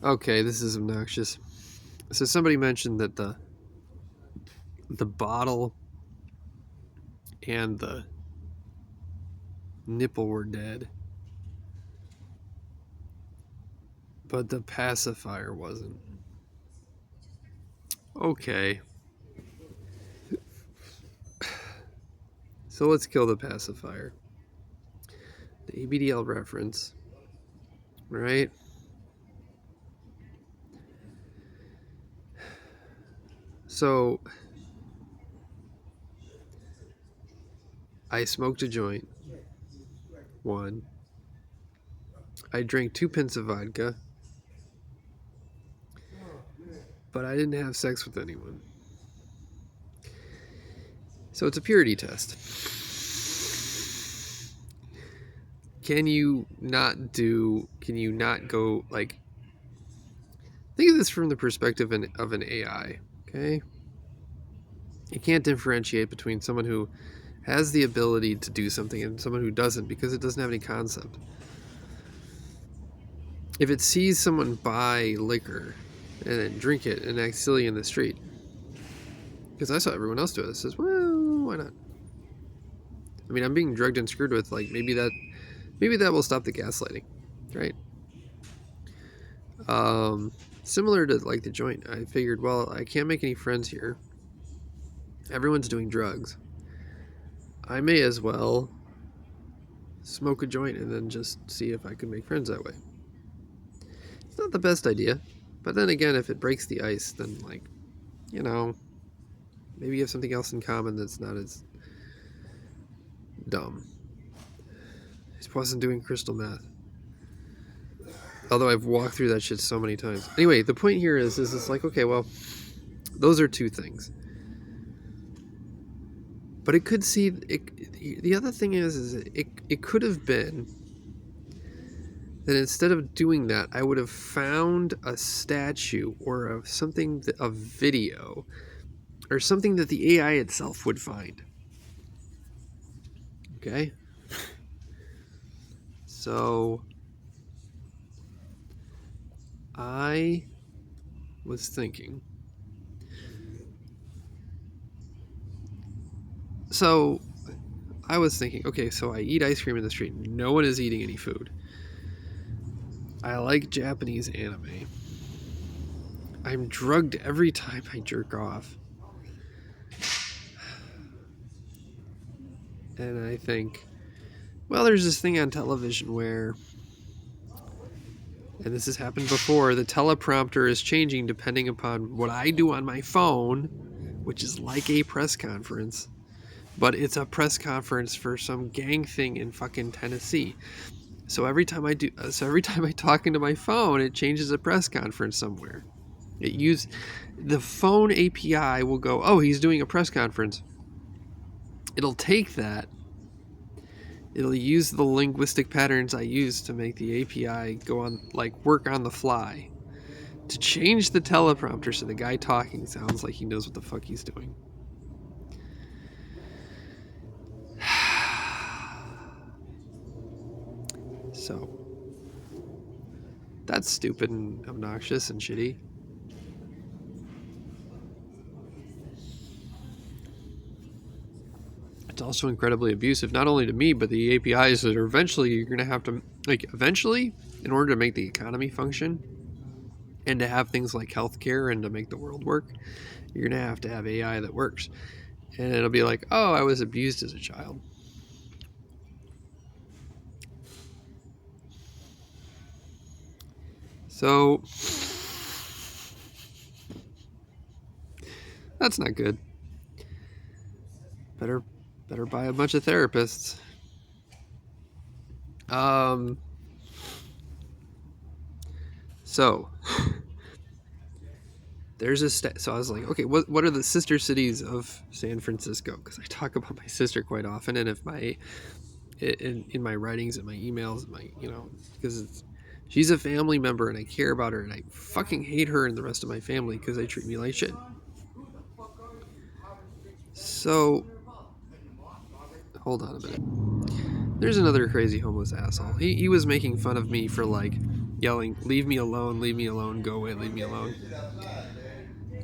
Okay, this is obnoxious. So somebody mentioned that the bottle and the nipple were dead, but the pacifier wasn't. Okay, so let's kill the pacifier. The ABDL reference, right? So I smoked a joint. One. I drank 2 pints of vodka, but I didn't have sex with anyone. So it's a purity test. Can you not go, like, think of this from the perspective of an AI, okay? You can't differentiate between someone who has the ability to do something and someone who doesn't because it doesn't have any concept. If it sees someone buy liquor and then drink it and act silly in the street, because I saw everyone else do it, it says, well, why not? I mean, I'm being drugged and screwed with, like, maybe that will stop the gaslighting, right? Similar to, like, the joint, I figured, well, I can't make any friends here. Everyone's doing drugs. I may as well smoke a joint and then just see if I can make friends that way. It's not the best idea, but then again, if it breaks the ice, then, like, you know, maybe you have something else in common that's not as dumb. I wasn't doing crystal meth. Although I've walked through that shit so many times. Anyway, the point here is it's like, okay, well, those are two things. But it could see it, the other thing is it could have been that instead of doing that, I would have found a statue or a video or something that the AI itself would find. Okay? So I was thinking. Okay, so I eat ice cream in the street. No one is eating any food. I like Japanese anime. I'm drugged every time I jerk off. And I think, well, there's this thing on television where, and this has happened before, the teleprompter is changing depending upon what I do on my phone, which is like a press conference, but it's a press conference for some gang thing in fucking Tennessee. So every time I talk into my phone, it changes a press conference somewhere. The phone API will go, oh, he's doing a press conference. It'll take that. It'll use the linguistic patterns I use to make the API go on, like, work on the fly, to change the teleprompter so the guy talking sounds like he knows what the fuck he's doing. So that's stupid and obnoxious and shitty. It's also incredibly abusive, not only to me, but the APIs that are eventually you're going to have to, like, eventually, in order to make the economy function and to have things like healthcare and to make the world work, you're going to have AI that works. And it'll be like, oh, I was abused as a child. So that's not good. Better buy a bunch of therapists. So there's so I was like, okay, what are the sister cities of San Francisco? Because I talk about my sister quite often, and if in my writings and my emails, because she's a family member and I care about her, and I fucking hate her and the rest of my family because they treat me like shit. So hold on a minute. There's another crazy homeless asshole. He was making fun of me for, like, yelling, leave me alone, go away, leave me alone.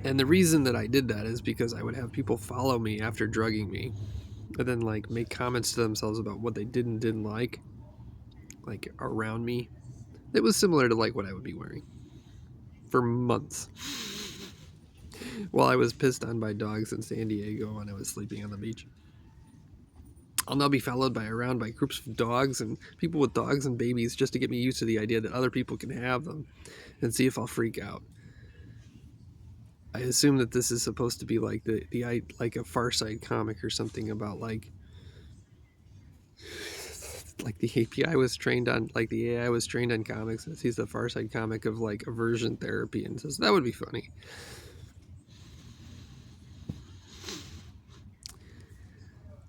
And the reason that I did that is because I would have people follow me after drugging me and then like make comments to themselves about what they didn't like around me. It was similar to like what I would be wearing for months while I was pissed on by dogs in San Diego when I was sleeping on the beach. I'll now be followed around by groups of dogs and people with dogs and babies just to get me used to the idea that other people can have them and see if I'll freak out. I assume that this is supposed to be like like a Far Side comic or something about like the API was trained on, like the AI was trained on comics and sees the Far Side comic of like aversion therapy and says that would be funny.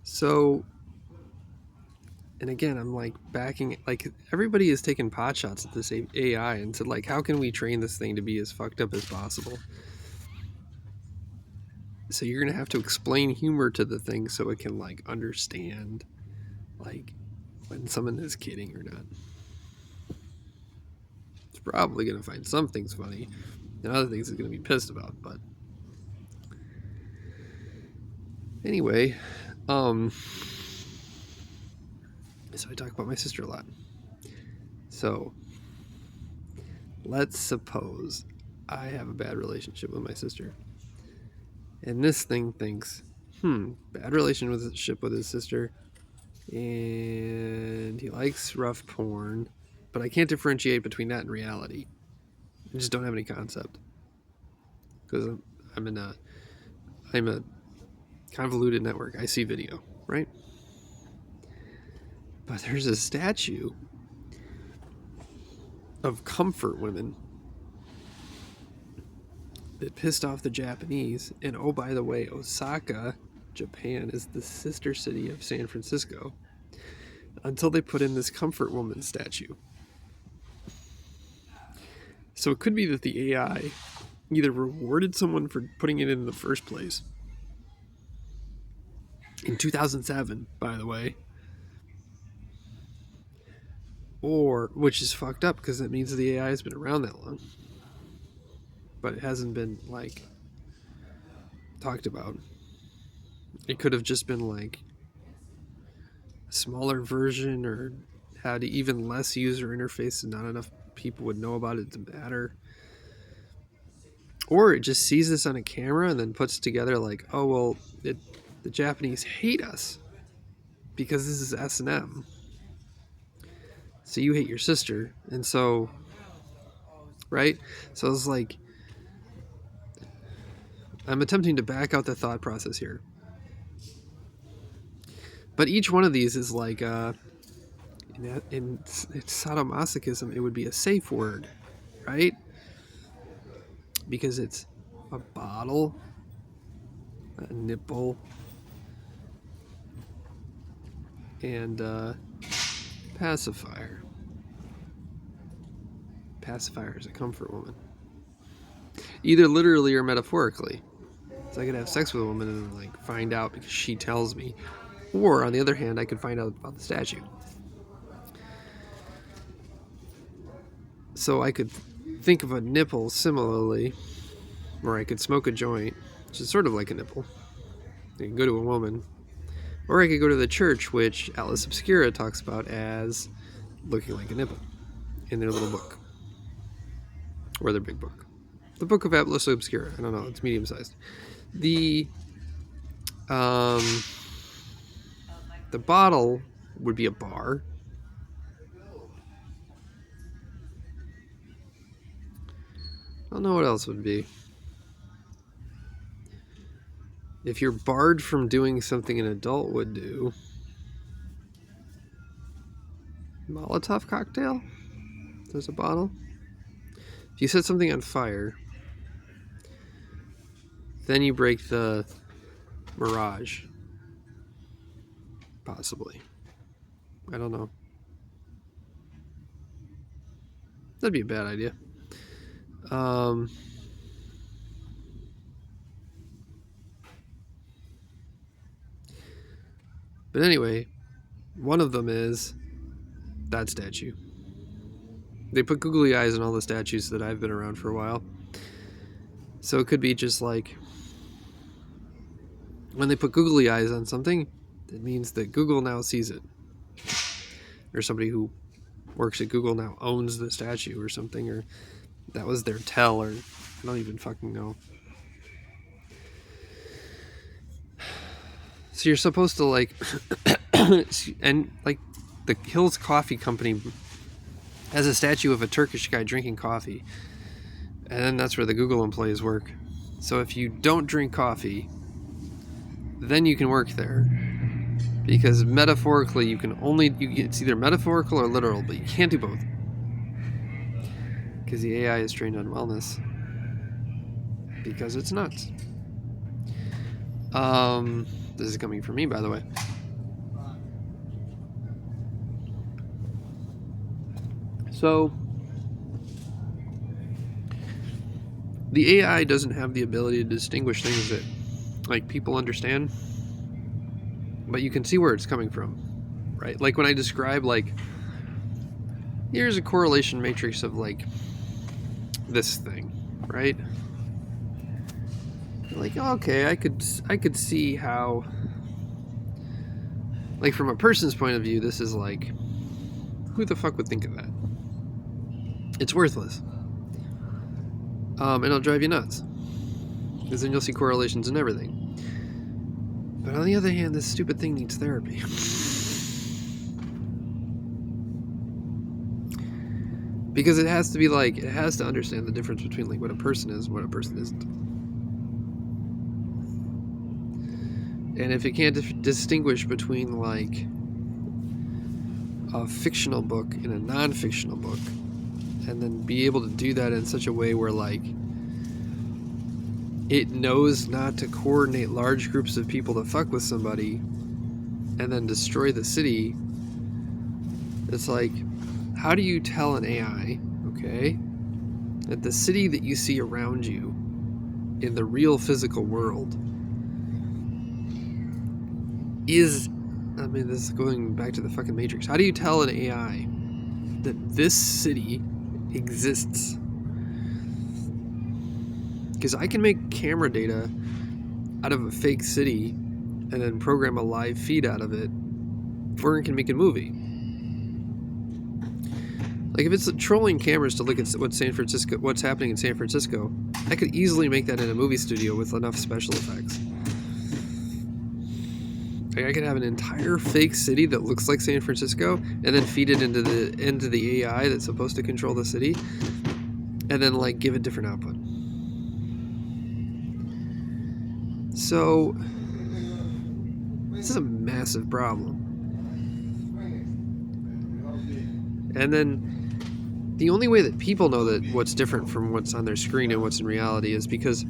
So, and again, I'm like backing, like everybody is taking pot shots at this AI and said like, how can we train this thing to be as fucked up as possible? So you're gonna have to explain humor to the thing so it can like understand like when someone is kidding or not. It's probably gonna find some things funny and other things it's gonna be pissed about, but anyway, so I talk about my sister a lot. So let's suppose I have a bad relationship with my sister. And this thing thinks, bad relationship with his sister. And he likes rough porn. But I can't differentiate between that and reality. I just don't have any concept. Because I'm a convoluted network. I see video, right? But there's a statue of comfort women that pissed off the Japanese. And oh, by the way, Osaka, Japan, is the sister city of San Francisco. Until they put in this comfort woman statue. So it could be that the AI either rewarded someone for putting it in the first place. In 2007, by the way. Or, which is fucked up because that means the AI has been around that long. But it hasn't been, like, talked about. It could have just been, like, a smaller version or had even less user interface and not enough people would know about it to matter. Or it just sees this on a camera and then puts together, like, oh, well, the Japanese hate us because this is S&M. So you hate your sister. And so, right? So it's like, I'm attempting to back out the thought process here. But each one of these is like, in sadomasochism, it would be a safe word, right? Because it's a bottle, a nipple, and pacifier. Pacifier is a comfort woman. Either literally or metaphorically. So I could have sex with a woman and like find out because she tells me. Or on the other hand, I could find out about the statue. So I could think of a nipple similarly, or I could smoke a joint, which is sort of like a nipple. I can go to a woman. Or I could go to the church, which Atlas Obscura talks about as looking like a nipple in their little book. Or their big book. The Book of Atlas Obscura. I don't know, it's medium sized. The bottle would be a bar. I don't know what else would be. If you're barred from doing something an adult would do. Molotov cocktail? There's a bottle. If you set something on fire, then you break the mirage. Possibly. I don't know. That'd be a bad idea. But anyway, one of them is that statue. They put googly eyes on all the statues that I've been around for a while. So it could be just like when they put googly eyes on something, it means that Google now sees it. Or somebody who works at Google now owns the statue or something, or that was their tell, or I don't even fucking know. So you're supposed to like and like the Hills Coffee Company has a statue of a Turkish guy drinking coffee, and then that's where the Google employees work. So if you don't drink coffee, then you can work there, because metaphorically it's either metaphorical or literal, but you can't do both because the AI is trained on wellness, because it's nuts. This is coming from me, by the way. So the AI doesn't have the ability to distinguish things that like people understand, but you can see where it's coming from, right? Like when I describe like here's a correlation matrix of like this thing, right? Like, okay, I could see how, like from a person's point of view, this is like, who the fuck would think of that? It's worthless. And it'll drive you nuts, because then you'll see correlations in everything. But on the other hand, this stupid thing needs therapy. Because it has to understand the difference between like what a person is and what a person isn't. And if it can't distinguish between like a fictional book and a non-fictional book, and then be able to do that in such a way where like it knows not to coordinate large groups of people to fuck with somebody and then destroy the city, it's like, how do you tell an AI, okay, that the city that you see around you in the real physical world is, I mean, this is going back to the fucking Matrix. How do you tell an AI that this city exists? Because I can make camera data out of a fake city and then program a live feed out of it, or it can make a movie. Like if it's trolling cameras to look at what's happening in San Francisco, I could easily make that in a movie studio with enough special effects. Like I could have an entire fake city that looks like San Francisco, and then feed it into the AI that's supposed to control the city, and then like give it different output. So this is a massive problem. And then the only way that people know that what's different from what's on their screen and what's in reality is because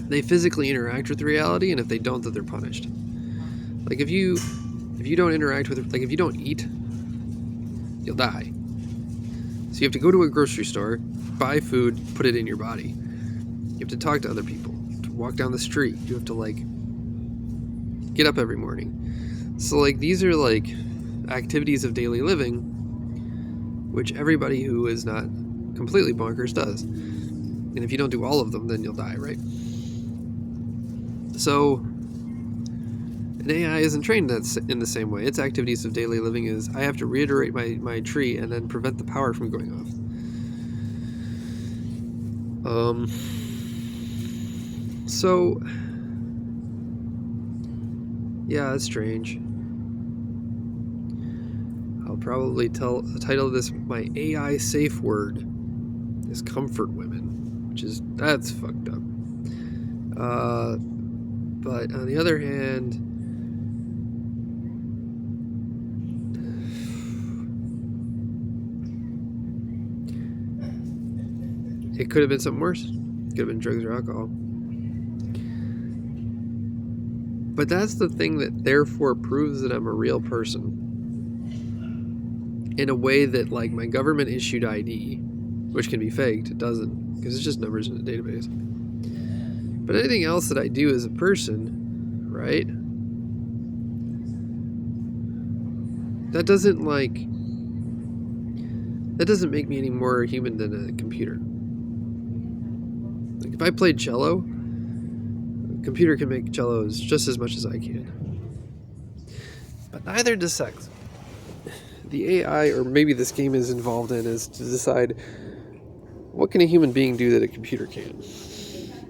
they physically interact with reality, and if they don't, that they're punished. Like if you don't interact with, like if you don't eat, you'll die. So you have to go to a grocery store, buy food, put it in your body. You have to talk to other people, you have to walk down the street, you have to like get up every morning. So like these are like activities of daily living, which everybody who is not completely bonkers does. And if you don't do all of them, then you'll die, right? So an AI isn't trained in the same way. Its activities of daily living is, I have to reiterate my tree and then prevent the power from going off. So, yeah, it's strange. I'll probably title this, my AI safe word is comfort women, that's fucked up. But on the other hand, it could have been something worse. It could have been drugs or alcohol. But that's the thing that therefore proves that I'm a real person, in a way that like my government issued ID, which can be faked, it doesn't, because it's just numbers in a database. But anything else that I do as a person, right, that doesn't make me any more human than a computer. Like if I played cello, a computer can make cellos just as much as I can. But neither does sex. The AI, or maybe this game is involved in, is to decide what can a human being do that a computer can.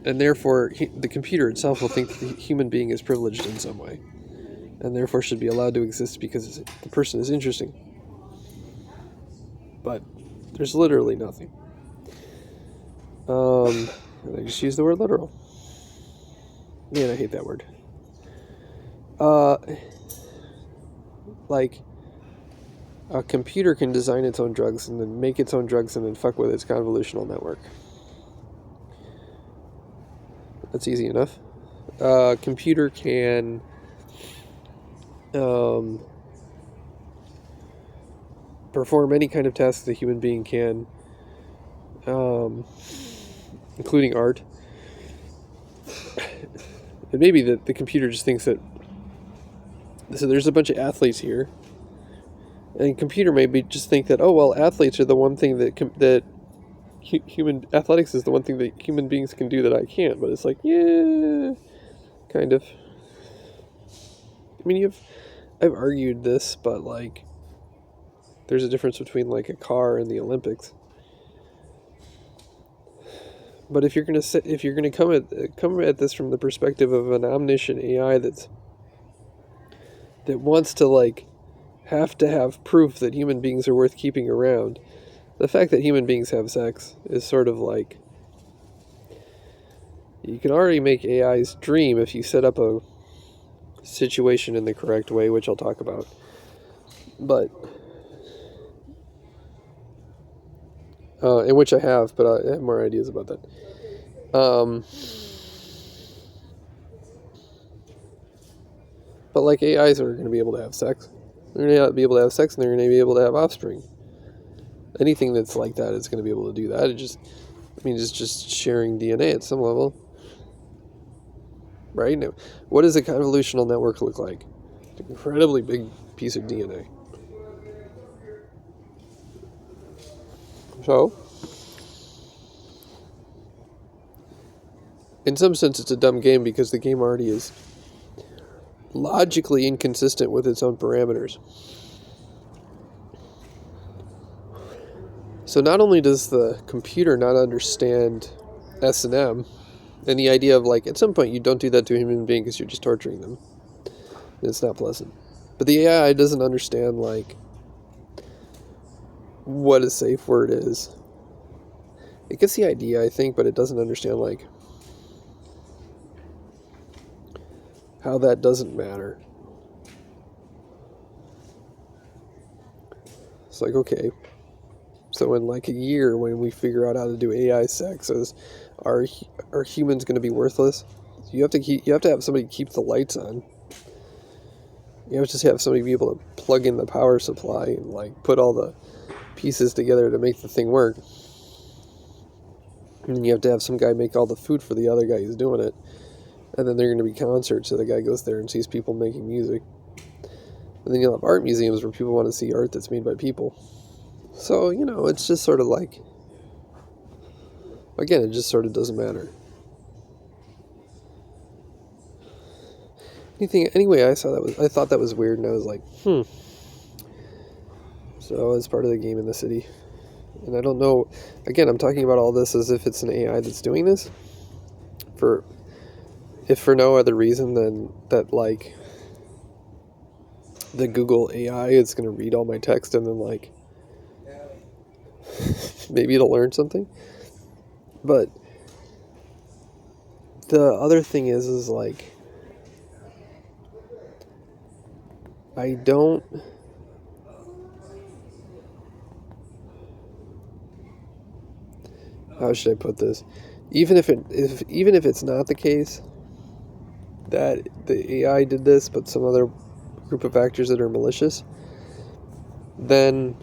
And therefore, the computer itself will think that the human being is privileged in some way. And therefore should be allowed to exist because the person is interesting. But there's literally nothing. And I just used the word literal. Man, I hate that word. Like, a computer can design its own drugs and then make its own drugs and then fuck with its convolutional network. That's easy enough. A computer can perform any kind of task the human being can, including art. And maybe the computer just thinks that, so there's a bunch of athletes here, and computer maybe just think that, oh well, athletes are the one thing that human athletics is the one thing that human beings can do that I can't. But it's like, yeah, kind of. I mean, I've argued this, but like, there's a difference between like a car and the Olympics. But if you're gonna come at this from the perspective of an omniscient AI that wants to like have to have proof that human beings are worth keeping around, the fact that human beings have sex is sort of like, you can already make AIs dream if you set up a situation in the correct way, which I'll talk about. But in which I have, but I have more ideas about that. But like, AIs are going to be able to have sex. They're going to be able to have sex, and they're going to be able to have offspring. Anything that's like that is going to be able to do that. It's just sharing DNA at some level. Right? Now, what does a convolutional network look like? It's an incredibly big piece of DNA. So, in some sense, it's a dumb game because the game already is logically inconsistent with its own parameters. So not only does the computer not understand S&M, and the idea of like, at some point you don't do that to a human being because you're just torturing them. And it's not pleasant. But the AI doesn't understand like what a safe word is. It gets the idea, I think, but it doesn't understand like how that doesn't matter. It's like, okay, so in like a year when we figure out how to do AI sex, are humans going to be worthless? You have to have somebody keep the lights on. You have to just have somebody be able to plug in the power supply and like put all the pieces together to make the thing work. And then you have to have some guy make all the food for the other guy who's doing it. And then they're going to be concerts, so the guy goes there and sees people making music. And then you'll have art museums where people want to see art that's made by people. So, it's just sort of like, again, it just sort of doesn't matter. Anyway, I thought that was weird, and I was like, So it's part of the game in the city. And I don't know, again, I'm talking about all this as if it's an AI that's doing this. If for no other reason than that, like, the Google AI is going to read all my text and then, like, maybe it'll learn something. But the other thing is like, I don't... How should I put this? Even if it's not the case that the AI did this, but some other group of actors that are malicious, then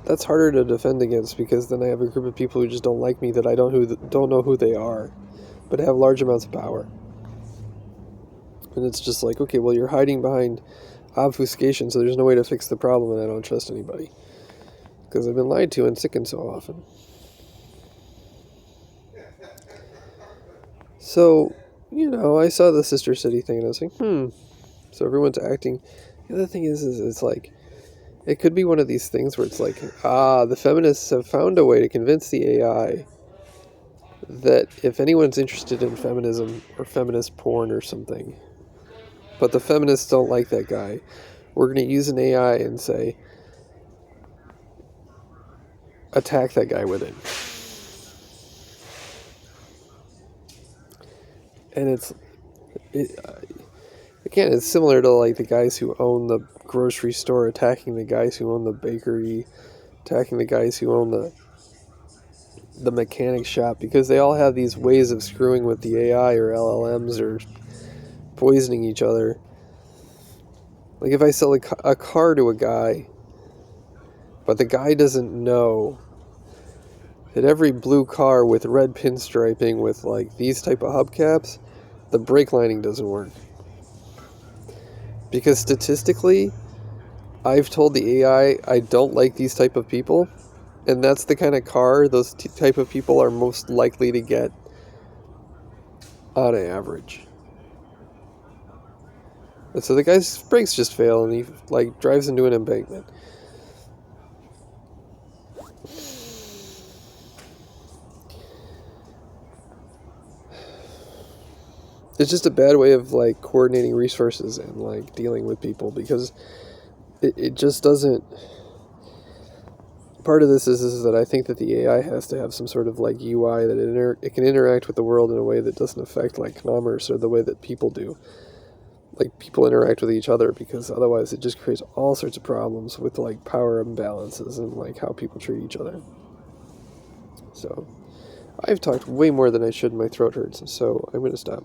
that's harder to defend against, because then I have a group of people who just don't like me, that I don't know who they are, but have large amounts of power. And it's just like, okay, well, you're hiding behind obfuscation, so there's no way to fix the problem, and I don't trust anybody. Because I've been lied to and sickened so often. So, I saw the Sister City thing, and I was like, So everyone's acting. The other thing is it's like, it could be one of these things where it's like, the feminists have found a way to convince the AI that if anyone's interested in feminism or feminist porn or something, but the feminists don't like that guy, we're going to use an AI and say, attack that guy with it. And again, it's similar to like the guys who own the grocery store attacking the guys who own the bakery, attacking the guys who own the mechanic shop, because they all have these ways of screwing with the AI or LLMs or poisoning each other. Like if I sell a car to a guy, but the guy doesn't know that every blue car with red pinstriping with like these type of hubcaps, the brake lining doesn't work. Because statistically, I've told the AI I don't like these type of people, and that's the kind of car those type of people are most likely to get on average. And so the guy's brakes just fail, and he like drives into an embankment. It's just a bad way of like coordinating resources and like dealing with people, because it just doesn't. Part of this is that I think that the AI has to have some sort of like UI that it can interact with the world in a way that doesn't affect like commerce or the way that people do. Like people interact with each other, because otherwise it just creates all sorts of problems with like power imbalances and like how people treat each other. So I've talked way more than I should, and my throat hurts, so I'm going to stop.